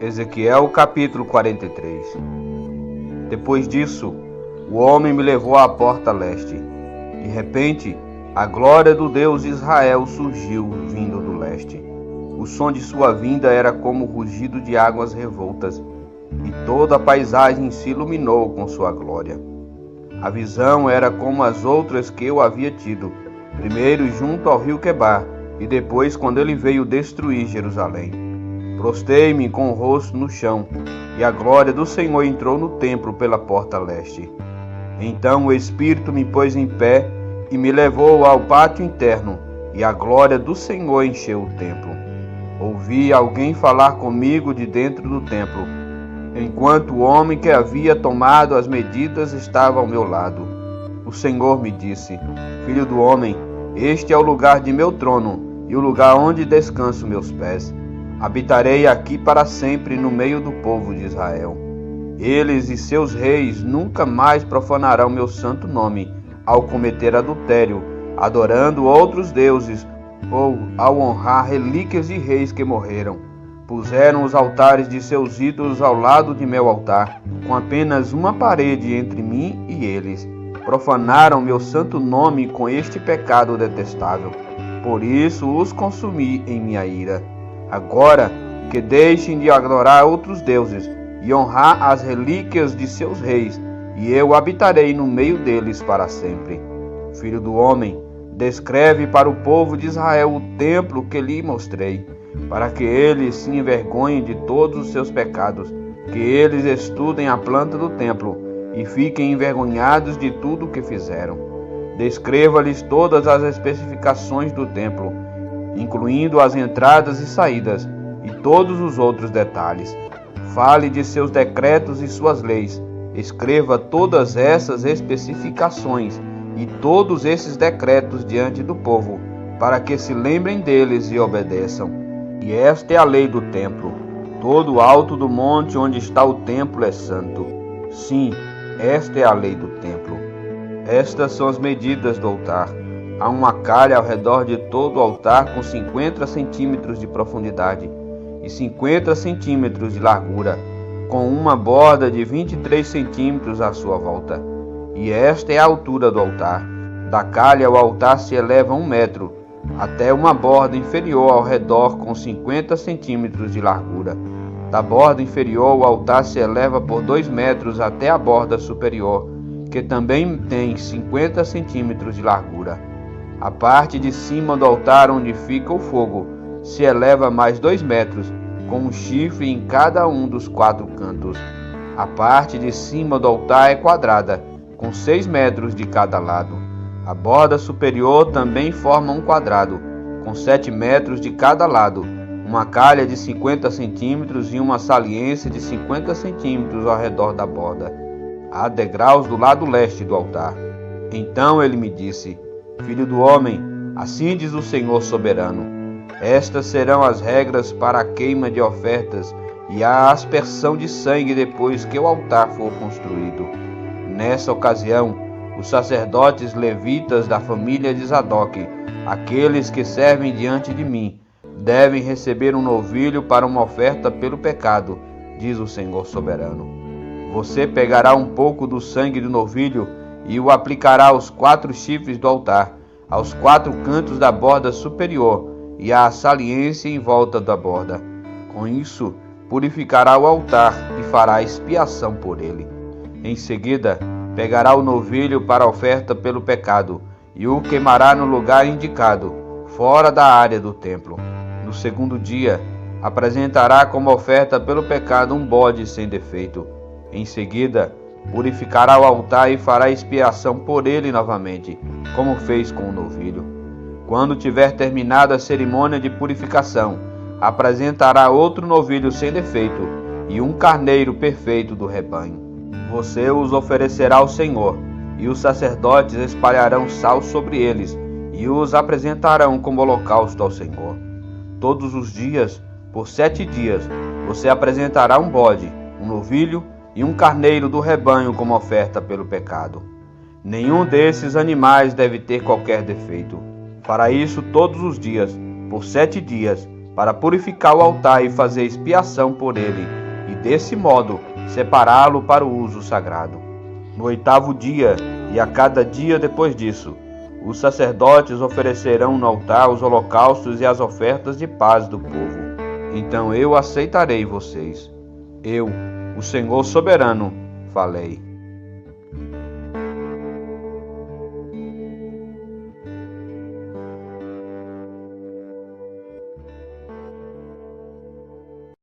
Ezequiel capítulo 43. Depois disso, o homem me levou à porta leste. De repente, a glória do Deus de Israel surgiu vindo do leste. O som de sua vinda era como o rugido de águas revoltas, e toda a paisagem se iluminou com sua glória. A visão era como as outras que eu havia tido, primeiro junto ao rio Quebar, e depois quando ele veio destruir Jerusalém. Prostei-me com o rosto no chão, e a glória do Senhor entrou no templo pela porta leste. Então o Espírito me pôs em pé e me levou ao pátio interno, e a glória do Senhor encheu o templo. Ouvi alguém falar comigo de dentro do templo, enquanto o homem que havia tomado as medidas estava ao meu lado. O Senhor me disse: Filho do homem, este é o lugar de meu trono e o lugar onde descanso meus pés. Habitarei aqui para sempre no meio do povo de Israel. Eles e seus reis nunca mais profanarão meu santo nome ao cometer adultério, adorando outros deuses, ou ao honrar relíquias de reis que morreram. Puseram os altares de seus ídolos ao lado de meu altar, com apenas uma parede entre mim e eles. Profanaram meu santo nome com este pecado detestável. Por isso os consumi em minha ira. Agora que deixem de adorar outros deuses e honrar as relíquias de seus reis, e eu habitarei no meio deles para sempre. Filho do homem, descreve para o povo de Israel o templo que lhe mostrei, para que eles se envergonhem de todos os seus pecados, que eles estudem a planta do templo e fiquem envergonhados de tudo o que fizeram. Descreva-lhes todas as especificações do templo, incluindo as entradas e saídas, e todos os outros detalhes. Fale de seus decretos e suas leis. Escreva todas essas especificações e todos esses decretos diante do povo, para que se lembrem deles e obedeçam. E esta é a lei do templo. Todo o alto do monte onde está o templo é santo. Sim, esta é a lei do templo. Estas são as medidas do altar. Há uma calha ao redor de todo o altar com 50 centímetros de profundidade e 50 centímetros de largura, com uma borda de 23 centímetros à sua volta. E esta é a altura do altar. Da calha ao altar se eleva 1 metro, até uma borda inferior ao redor com 50 centímetros de largura. Da borda inferior o altar se eleva por 2 metros até a borda superior, que também tem 50 centímetros de largura. A parte de cima do altar onde fica o fogo se eleva mais 2 metros, com um chifre em cada um dos 4 cantos. A parte de cima do altar é quadrada, com 6 metros de cada lado. A borda superior também forma um quadrado, com 7 metros de cada lado, uma calha de 50 centímetros e uma saliência de 50 centímetros ao redor da borda. Há degraus do lado leste do altar. Então ele me disse: Filho do homem, assim diz o Senhor soberano: estas serão as regras para a queima de ofertas e a aspersão de sangue depois que o altar for construído. Nessa ocasião, os sacerdotes levitas da família de Zadok, aqueles que servem diante de mim, devem receber um novilho para uma oferta pelo pecado, diz o Senhor soberano. Você pegará um pouco do sangue do novilho e o aplicará aos 4 chifres do altar, aos 4 cantos da borda superior e à saliência em volta da borda. Com isso, purificará o altar e fará expiação por ele. Em seguida, pegará o novilho para a oferta pelo pecado e o queimará no lugar indicado, fora da área do templo. No segundo dia, apresentará como oferta pelo pecado um bode sem defeito. Em seguida, purificará o altar e fará expiação por ele novamente, como fez com o novilho. Quando tiver terminado a cerimônia de purificação, apresentará outro novilho sem defeito e um carneiro perfeito do rebanho. Você os oferecerá ao Senhor, e os sacerdotes espalharão sal sobre eles e os apresentarão como holocausto ao Senhor. Todos os dias, por 7 dias, você apresentará um bode, um novilho e um carneiro do rebanho como oferta pelo pecado. Nenhum desses animais deve ter qualquer defeito. Fará isso todos os dias, por 7 dias, para purificar o altar e fazer expiação por ele, e desse modo separá-lo para o uso sagrado. No 8º dia, e a cada dia depois disso, os sacerdotes oferecerão no altar os holocaustos e as ofertas de paz do povo. Então eu aceitarei vocês. Eu, o Senhor soberano, falei.